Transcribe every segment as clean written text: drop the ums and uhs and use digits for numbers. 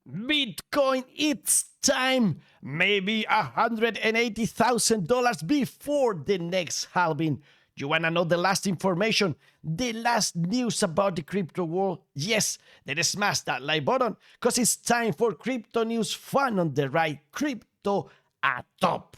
Bitcoin, it's time. Maybe $180,000 before the next halving. You wanna know the last information, the last news about the crypto world? Yes, then smash that like button, cause it's time for crypto news fun on the right. Crypto atop.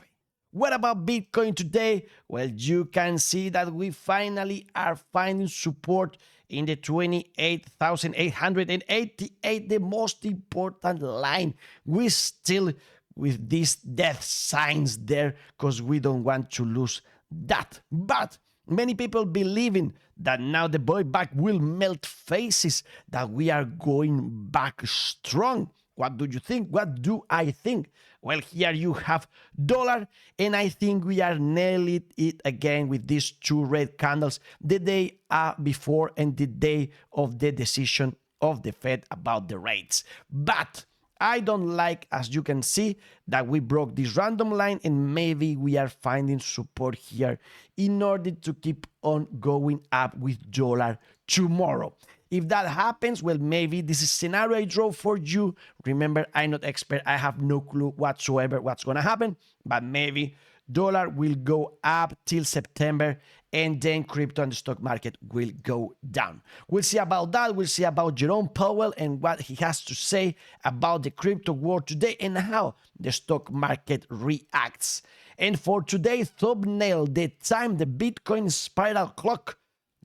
What about Bitcoin today? Well, you can see that we finally are finding support in the 28,888, the most important line. We still with these death signs there because we don't want to lose that. But many people believing that now the buyback will melt faces, that we are going back strong. What do you think? What do I think? Well, here you have dollar, and I think we are nailing it again with these two red candles the day before and the day of the decision of the Fed about the rates. But I don't like, as you can see, that we broke this random line and maybe we are finding support here in order to keep on going up with dollar tomorrow. If that happens, well, maybe this is scenario I draw for you. Remember, I'm not expert. I have no clue whatsoever what's going to happen, but maybe dollar will go up till September and then crypto and the stock market will go down. We'll see about that. We'll see about Jerome Powell and what he has to say about the crypto world today and how the stock market reacts. And for today's thumbnail, the time, the Bitcoin spiral clock.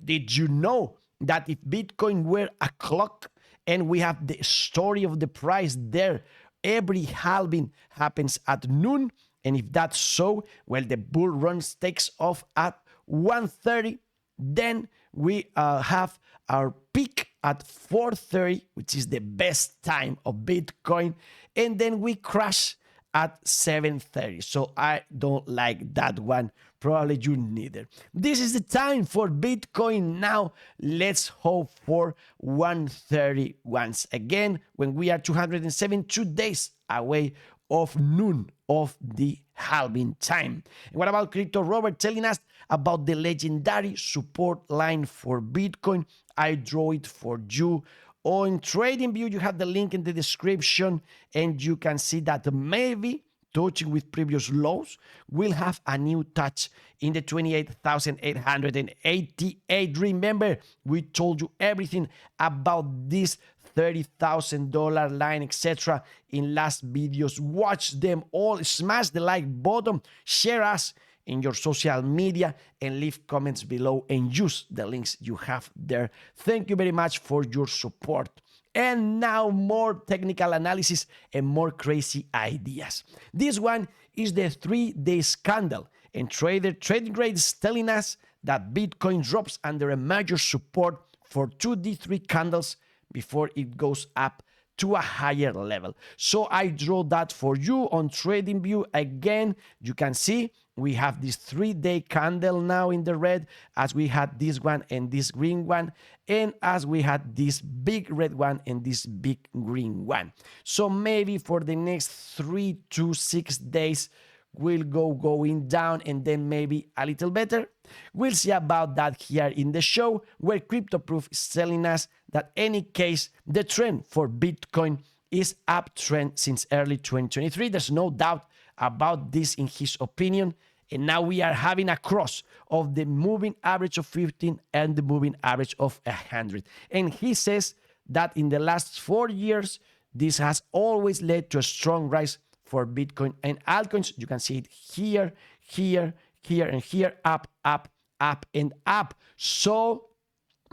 Did you know that if Bitcoin were a clock and we have the story of the price there, every halving happens at noon? And if that's so, well, the bull run takes off at 1:30. Then we have our peak at 4:30, which is the best time of Bitcoin. And then we crash at 7:30. So I don't like that one. Probably you neither. This is the time for Bitcoin now. Let's hope for 1:30 once again when we are 272 days away of noon of the halving time. And what about Crypto Robert telling us about the legendary support line for Bitcoin? I draw it for you. On TradingView, you have the link in the description, and you can see that maybe touching with previous lows will have a new touch in the 28,888. Remember, we told you everything about this $30,000 line, etc. in last videos. Watch them all. Smash the like button, share us in your social media, and leave comments below and use the links you have there. Thank you very much for your support. And now more technical analysis and more crazy ideas. This one is the 3-day candle, and TradingRate is telling us that Bitcoin drops under a major support for 2D3 candles before it goes up to a higher level. So I draw that for you on TradingView. Again, you can see we have this 3-day candle now in the red, as we had this one and this green one, and as we had this big red one and this big green one. So maybe for the next 3 to 6 days, we'll go going down and then maybe a little better. We'll see about that here in the show, where CryptoProof is telling us that in any case, the trend for Bitcoin is uptrend since early 2023. There's no doubt about this in his opinion. And now we are having a cross of the moving average of 15 and the moving average of 100. And he says that in the last 4 years, this has always led to a strong rise for Bitcoin and altcoins. You can see it here, here, here, and here, up, up, up, and up. So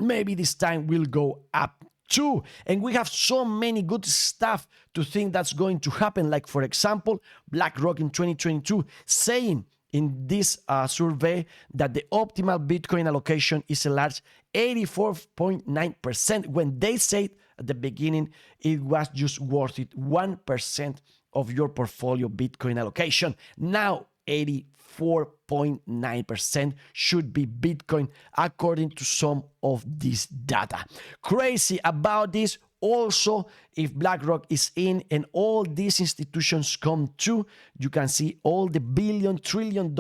maybe this time we'll go up too. And we have so many good stuff to think that's going to happen. Like, for example, BlackRock in 2022 saying in this survey that the optimal Bitcoin allocation is a large 84.9%. When they said at the beginning it was just worth it 1% of your portfolio Bitcoin allocation. Now 84.9% should be Bitcoin according to some of this data. Crazy about this. Also, if BlackRock is in and all these institutions come too, you can see all the $1 trillion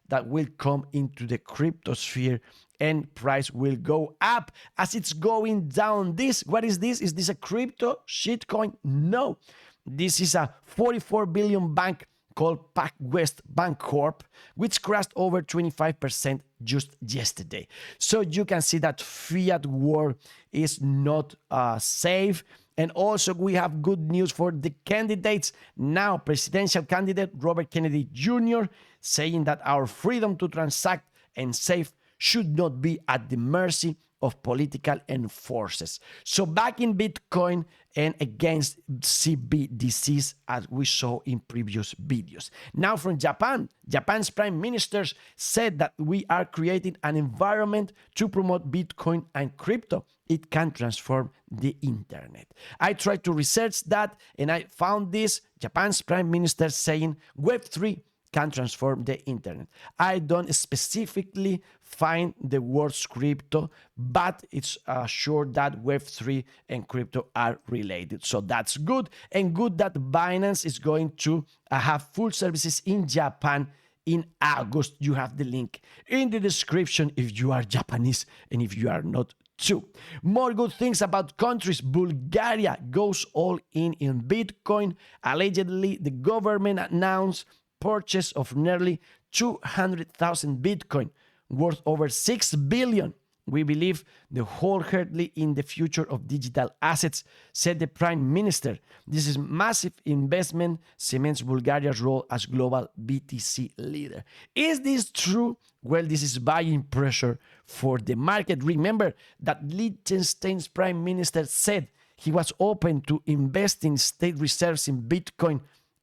that will come into the crypto sphere and price will go up. As it's going down, what is this? Is this a crypto shitcoin? No. This is a 44 billion bank called PacWest Bancorp, which crashed over 25% just yesterday. So you can see that fiat world is not safe. And also we have good news for the candidates. Now, presidential candidate Robert Kennedy Jr. saying that our freedom to transact and save should not be at the mercy of political enforcers. So back in Bitcoin and against CBDCs, as we saw in previous videos. Now from Japan, Japan's prime minister said that we are creating an environment to promote Bitcoin and crypto. It can transform the internet. I tried to research that and I found this, Japan's prime minister saying Web3 can transform the internet. I don't specifically find the words crypto, but it's sure that Web3 and crypto are related. So that's good, and good that Binance is going to have full services in Japan in August. You have the link in the description if you are Japanese and if you are not too. More good things about countries. Bulgaria goes all in Bitcoin. Allegedly, the government announced purchase of nearly 200,000 Bitcoin, worth over 6 billion. We believe the wholeheartedly in the future of digital assets, said the Prime Minister. This is massive investment, cements Bulgaria's role as global BTC leader. Is this true? Well, this is buying pressure for the market. Remember that Liechtenstein's Prime Minister said he was open to investing state reserves in Bitcoin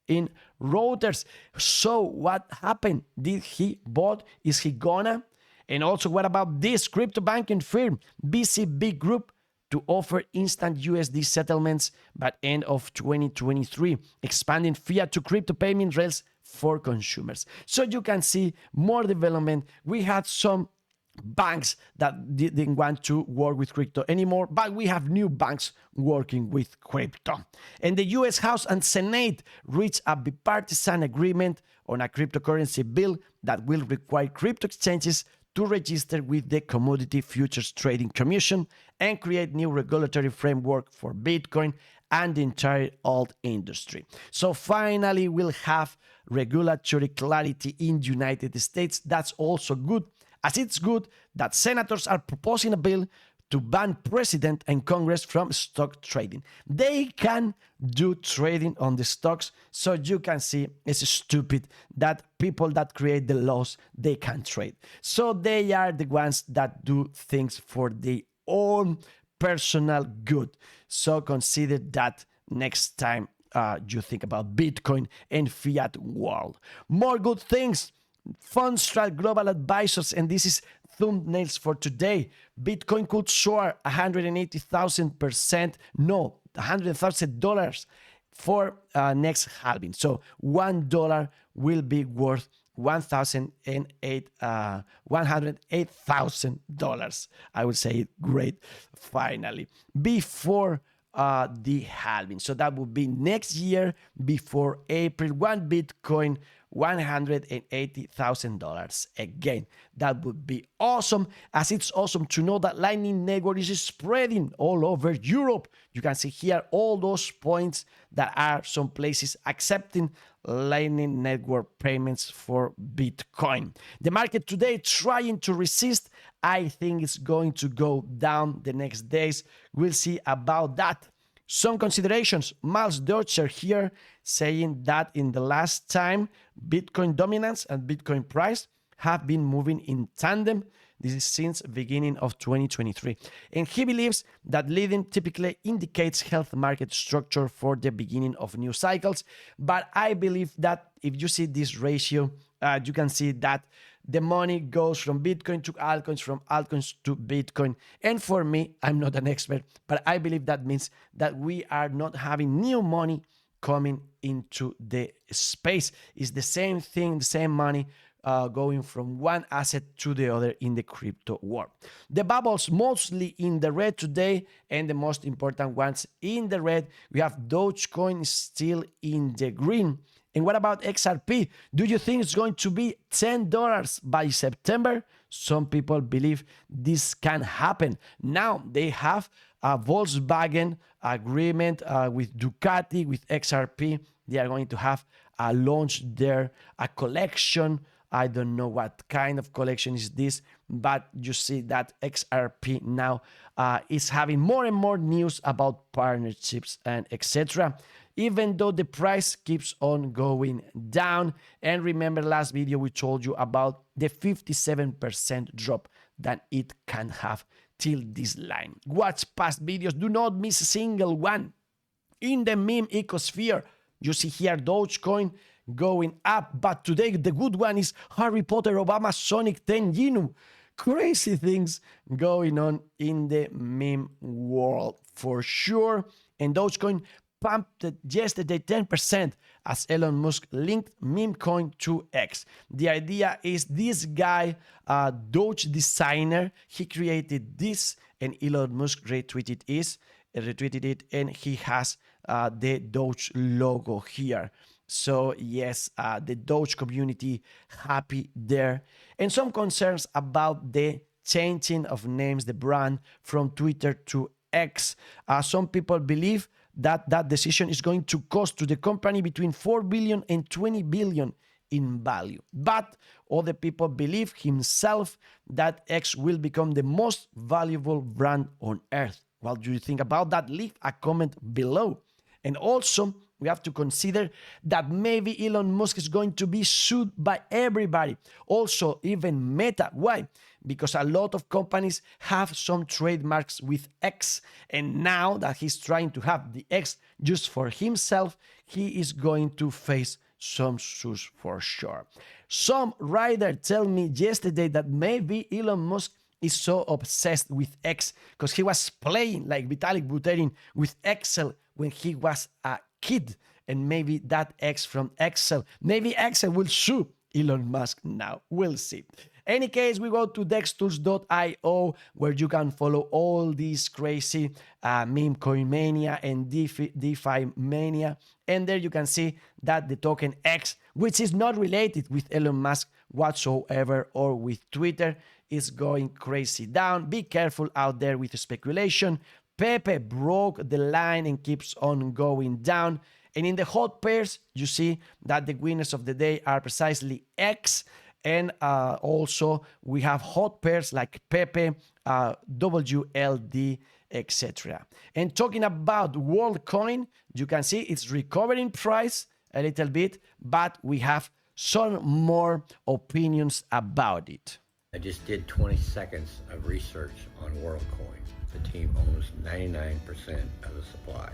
in routers. So what happened? Did he bought? Is he gonna? And also, what about this crypto banking firm, BCB Group, to offer instant USD settlements by end of 2023, expanding fiat to crypto payment rails for consumers. So you can see more development. We had some banks that didn't want to work with crypto anymore, but we have new banks working with crypto. And the US House and Senate reached a bipartisan agreement on a cryptocurrency bill that will require crypto exchanges to register with the Commodity Futures Trading Commission and create new regulatory framework for Bitcoin and the entire alt industry. So finally, we'll have regulatory clarity in the United States. That's also good, as it's good that senators are proposing a bill to ban president and Congress from stock trading. They can do trading on the stocks, so you can see it's stupid that people that create the laws, they can trade. So they are the ones that do things for their own personal good. So consider that next time you think about Bitcoin and fiat world. More good things. Fundstrat Global Advisors, and this is thumbnails for today. Bitcoin could soar 180,000%, no, $100,000 for next halving. So $1 will be worth $108,000. I would say great, finally, before the halving. So that will be next year, before April. One Bitcoin, $180,000. Again, that would be awesome, as it's awesome to know that Lightning Network is spreading all over Europe. You can see here all those points that are some places accepting Lightning Network payments for Bitcoin. The market today trying to resist. I think it's going to go down the next days. We'll see about that. Some considerations. Miles Deutscher here saying that in the last time, Bitcoin dominance and Bitcoin price have been moving in tandem. This is since beginning of 2023. And he believes that leading typically indicates health market structure for the beginning of new cycles. But I believe that if you see this ratio, you can see that the money goes from Bitcoin to altcoins, from altcoins to Bitcoin. And for me, I'm not an expert, but I believe that means that we are not having new money coming into the space. It's the same thing, the same money going from one asset to the other in the crypto world. The bubbles mostly in the red today, and the most important ones in the red. We have Dogecoin still in the green, And what about XRP? Do you think it's going to be $10 by September? Some people believe this can happen. Now they have a Volkswagen agreement with Ducati, with XRP. They are going to have a launch there, a collection. I don't know what kind of collection is this, but you see that XRP now is having more and more news about partnerships and etc. Even though the price keeps on going down. And remember last video we told you about the 57% drop that it can have till this line. Watch past videos, do not miss a single one. In the meme ecosphere, you see here Dogecoin going up, but today the good one is Harry Potter, Obama, Sonic 10, Genu. Crazy things going on in the meme world for sure. And Dogecoin pumped yesterday 10% as Elon Musk linked meme coin to X. The idea is this guy, Doge designer, he created this and Elon Musk retweeted it, and he has the Doge logo here. So yes, the Doge community happy there. And some concerns about the changing of names, the brand from Twitter to X. Some people believe that that decision is going to cost to the company between 4 billion and 20 billion in value. But other people believe himself that X will become the most valuable brand on earth. What do you think about that? Leave a comment below. And also, we have to consider that maybe Elon Musk is going to be sued by everybody. Also, even Meta. Why? Because a lot of companies have some trademarks with X. And now that he's trying to have the X just for himself, he is going to face some suits for sure. Some writer told me yesterday that maybe Elon Musk is so obsessed with X because he was playing like Vitalik Buterin with Excel when he was a kid, and maybe that X from Excel, maybe Excel will sue Elon Musk now. We'll see. Any case, we go to dextools.io where you can follow all these crazy meme coin mania and DeFi mania, and there you can see that the token X, which is not related with Elon Musk whatsoever or with Twitter, is going crazy down. Be careful out there with speculation. Pepe broke the line and keeps on going down. And in the hot pairs, you see that the winners of the day are precisely X. And also we have hot pairs like Pepe, WLD, etc. And talking about WorldCoin, you can see it's recovering price a little bit, but we have some more opinions about it. I just did 20 seconds of research on WorldCoin. The team owns 99% of the supply.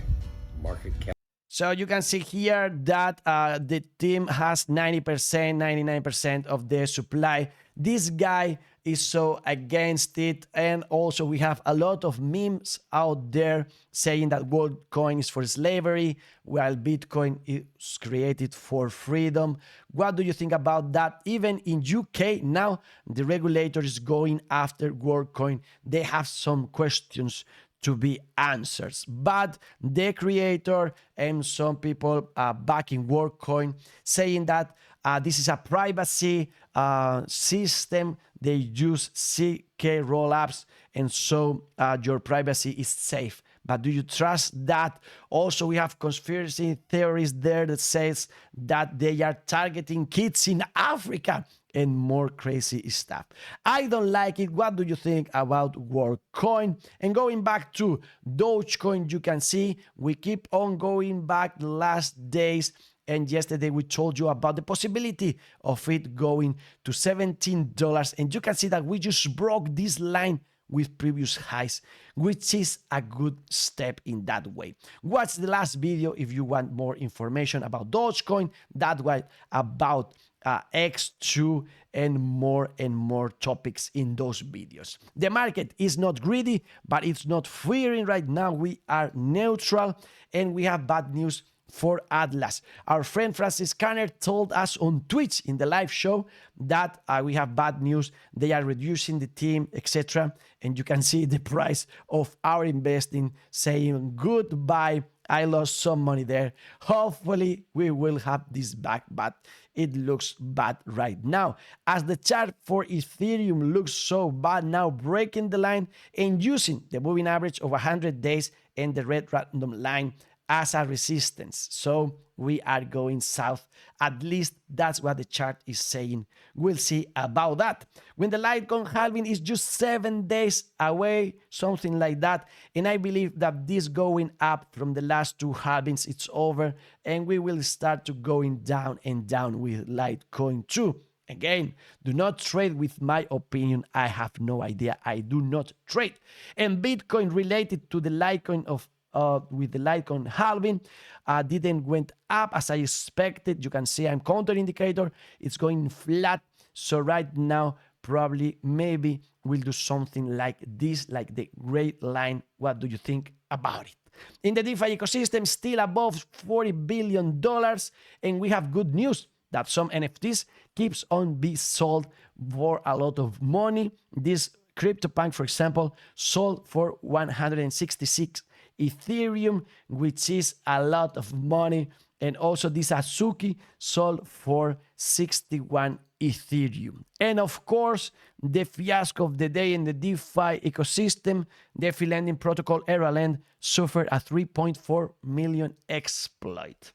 Market cap. So you can see here that the team has 90%, 99% of the supply. This guy is so against it. And also we have a lot of memes out there saying that WorldCoin is for slavery, while Bitcoin is created for freedom. What do you think about that? Even in UK now, the regulator is going after WorldCoin. They have some questions to be answered. But the creator and some people backing WorldCoin saying that this is a privacy system. They use CK rollups, and so your privacy is safe. But do you trust that? Also, we have conspiracy theories there that says that they are targeting kids in Africa and more crazy stuff. I don't like it. What do you think about WorldCoin? And going back to Dogecoin, you can see we keep on going back the last days. And yesterday we told you about the possibility of it going to $17. And you can see that we just broke this line with previous highs, which is a good step in that way. Watch the last video if you want more information about Dogecoin, that way about X2 and more topics in those videos. The market is not greedy, but it's not fearing right now. We are neutral, and we have bad news for Atlas. Our friend Francis Kanner told us on Twitch in the live show that we have bad news. They are reducing the team, etc. And you can see the price of our investing saying goodbye I lost some money there. Hopefully we will have this back, but it looks bad right now. As the chart for Ethereum looks so bad now, breaking the line and using the moving average of 100 days and the red random line as a resistance. So we are going south. At least that's what the chart is saying. We'll see about that. When the Litecoin halving is just 7 days away, something like that. And I believe that this going up from the last two halvings, it's over. And we will start to going down and down with Litecoin too. Again, do not trade with my opinion. I have no idea. I do not trade. And Bitcoin related to the Litecoin of with the Litecoin halving didn't went up as I expected. You can see I'm counter indicator. It's going flat. So right now, probably maybe we'll do something like this, like the gray line. What do you think about it? In the DeFi ecosystem, still above $40 billion. And we have good news that some NFTs keeps on being sold for a lot of money. This CryptoPunk, for example, sold for 166 Ethereum, which is a lot of money. And also this Azuki sold for 61 Ethereum. And of course, the fiasco of the day in the DeFi ecosystem, DeFi lending protocol EraLend suffered a 3.4 million exploit.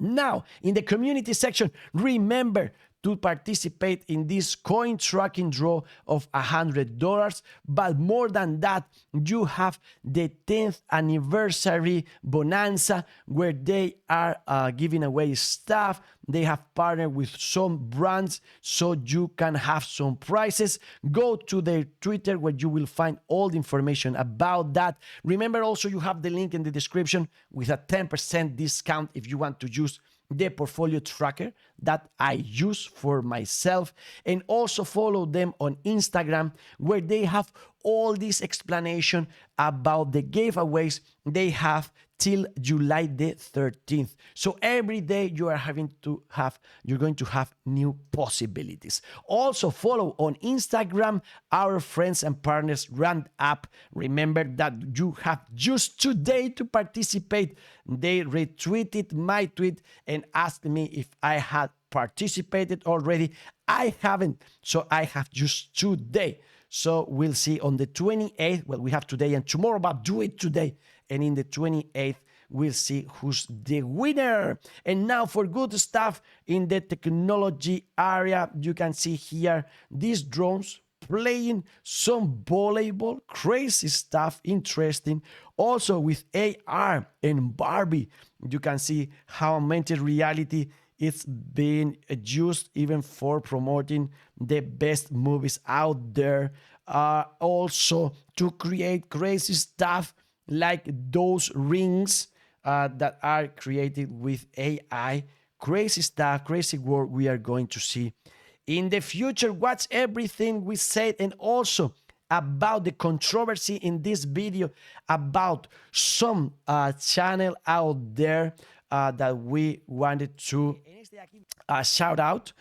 Now, in the community section, remember to participate in this coin tracking draw of $100. But more than that, you have the 10th anniversary bonanza where they are giving away stuff. They have partnered with some brands so you can have some prizes. Go to their Twitter where you will find all the information about that. Remember also you have the link in the description with a 10% discount if you want to use the portfolio tracker that I use for myself. And also follow them on Instagram where they have all this explanation about the giveaways they have till July the 13th. So every day you're going to have new possibilities. Also follow on Instagram our friends and partners Roundup. Remember that you have just today to participate. They retweeted my tweet and asked me if I had participated already. I haven't, so I have just today. So we'll see on the 28th. Well, we have today and tomorrow, but do it today. And in the 28th, we'll see who's the winner. And now for good stuff in the technology area, you can see here these drones playing some volleyball, crazy stuff, interesting. Also with AR and Barbie, you can see how augmented reality it's being used even for promoting the best movies out there. Also to create crazy stuff like those rings that are created with AI. Crazy stuff, crazy work we are going to see in the future. Watch everything we said, and also about the controversy in this video about some channel out there that we wanted to shout out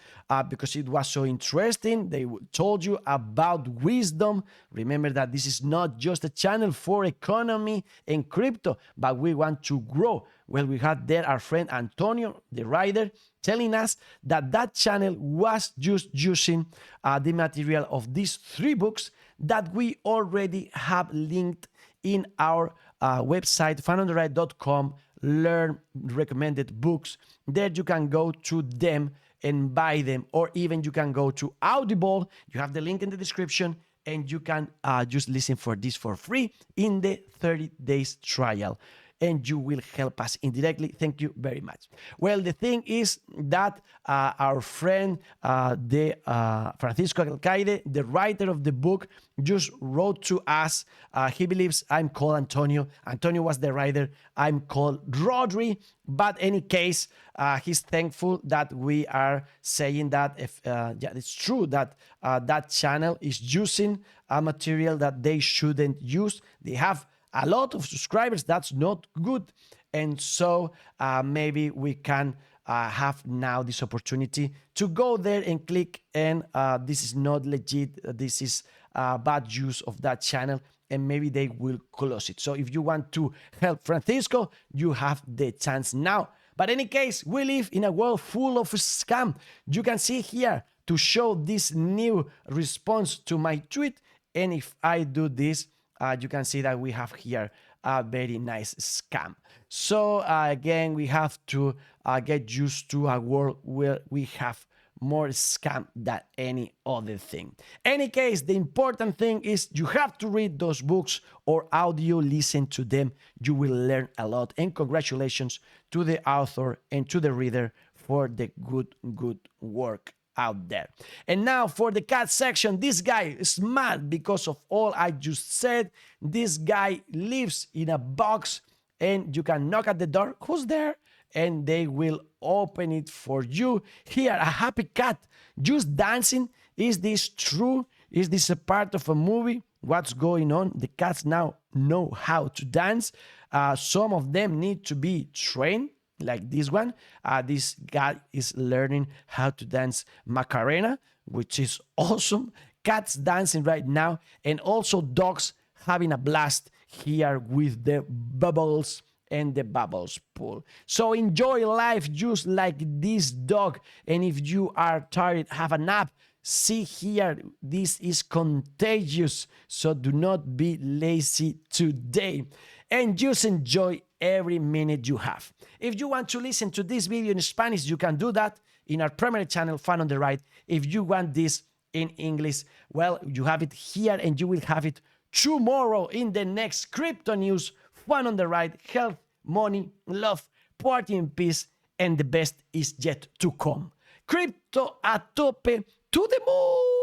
because it was so interesting. They told you about wisdom. Remember that this is not just a channel for economy and crypto, but we want to grow. Well, we had there our friend Antonio, the writer, telling us that that channel was just using the material of these 3 books that we already have linked in our website, FunOntheRide.com. Learn recommended books. There you can go to them and buy them, or even you can go to Audible. You have the link in the description, and you can just listen for this for free in the 30 days trial. And you will help us indirectly. Thank you very much. Well, the thing is that our friend, Francisco Alcaide, the writer of the book, just wrote to us. He believes I'm called Antonio. Antonio was the writer. I'm called Rodri. But any case, he's thankful that we are saying that it's true that that channel is using a material that they shouldn't use. They have a lot of subscribers. That's not good. And so maybe we can have now this opportunity to go there and click, and this is not legit. This is bad use of that channel. and maybe they will close it. So if you want to help Francisco, you have the chance now. But in any case, we live in a world full of scam. You can see here to show this new response to my tweet. And if I do this, you can see that we have here a very nice scam. So again, we have to get used to a world where we have more scam than any other thing. Any case, the important thing is you have to read those books or audio, listen to them. You will learn a lot. And congratulations to the author and to the reader for the good work out there. And now for the cat section, this guy is mad because of all I just said. This guy lives in a box and you can knock at the door. Who's there? And they will open it for you. Here, a happy cat just dancing. Is this true? Is this a part of a movie? What's going on? The cats now know how to dance. Some of them need to be trained, like this one. This guy is learning how to dance Macarena, which is awesome. Cats dancing right now, and also dogs having a blast here with the bubbles and the bubbles pool. So enjoy life just like this dog. And if you are tired, have a nap. See here, this is contagious. So do not be lazy today. And just enjoy every minute you have. If you want to listen to this video in Spanish, you can do that in our primary channel, Fun on the Ride. If you want this in English, well, you have it here and you will have it tomorrow in the next crypto news. Fun on the Ride, health, money, love, party and peace, and the best is yet to come. Crypto a tope, to the moon!